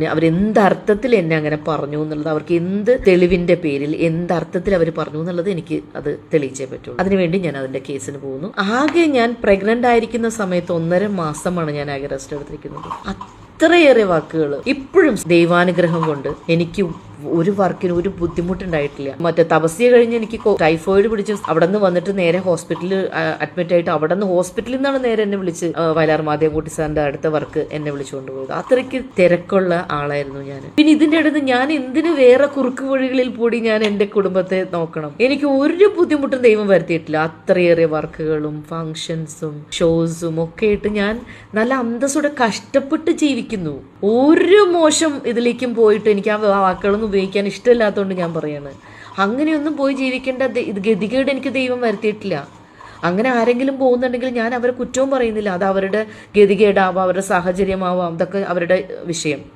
അവരെന്തർത്ഥത്തിൽ എന്നെ അങ്ങനെ പറഞ്ഞു എന്നുള്ളത്, അവർക്ക് എന്ത് തെളിവിന്റെ പേരിൽ എന്തർത്ഥത്തിൽ അവർ പറഞ്ഞു എന്നുള്ളത് എനിക്ക് അത് തെളിയിച്ചേ പറ്റുള്ളൂ. അതിനുവേണ്ടി ഞാൻ അതിന്റെ കേസിന് പോകുന്നു. ആകെ ഞാൻ പ്രഗ്നന്റ് ആയിരിക്കുന്ന സമയത്ത് 1.5 മാസമാണ് ഞാൻ ആകെ റെസ്റ്റ് എടുത്തിരിക്കുന്നത്. അത്രയേറെ വാക്കുകൾ ഇപ്പോഴും ദൈവാനുഗ്രഹം കൊണ്ട് എനിക്ക് ഒരു വർക്കിന് ഒരു ബുദ്ധിമുട്ടുണ്ടായിട്ടില്ല. മറ്റേ തപസ്യ കഴിഞ്ഞ് എനിക്ക് ടൈഫോയിഡ് പിടിച്ച് അവിടെ നിന്ന് വന്നിട്ട് നേരെ ഹോസ്പിറ്റലിൽ അഡ്മിറ്റ് ആയിട്ട് അവിടെ നിന്ന് ഹോസ്പിറ്റലിൽ നിന്നാണ് നേരെ എന്നെ വിളിച്ച് വയലാർ മാധവൻകുട്ടി സാറിന്റെ അടുത്ത വർക്ക് എന്നെ വിളിച്ചുകൊണ്ട് പോയത്. അത്രയ്ക്ക് തിരക്കുള്ള ആളായിരുന്നു ഞാൻ. പിന്നെ ഇതിന്റെ അടുത്ത് ഞാൻ എന്തിനു വേറെ കുറുക്ക് വഴികളിൽ കൂടി ഞാൻ എന്റെ കുടുംബത്തെ നോക്കണം? എനിക്ക് ഒരു ബുദ്ധിമുട്ടും ദൈവം വരുത്തിയിട്ടില്ല. അത്രയേറെ വർക്കുകളും ഫങ്ഷൻസും ഷോസും ഒക്കെ ആയിട്ട് ഞാൻ നല്ല അന്തസ്സോടെ കഷ്ടപ്പെട്ട് ജീവിക്കുന്നു. ഒരു മോശം ഇതിലേക്കും പോയിട്ട് എനിക്ക് ആ വാക്കുകളൊന്നും ഉപയോഗിക്കാൻ ഇഷ്ടമില്ലാത്തതുകൊണ്ട് ഞാൻ പറയാണ്, അങ്ങനെയൊന്നും പോയി ജീവിക്കേണ്ട ഗതികേട് എനിക്ക് ദൈവം വരുത്തിയിട്ടില്ല. അങ്ങനെ ആരെങ്കിലും പോകുന്നുണ്ടെങ്കിൽ ഞാൻ അവരെ കുറ്റവും പറയുന്നില്ല. അത് അവരുടെ ഗതികേടാവാം, അവരുടെ സാഹചര്യമാവാം, അതൊക്കെ അവരുടെ വിഷയം.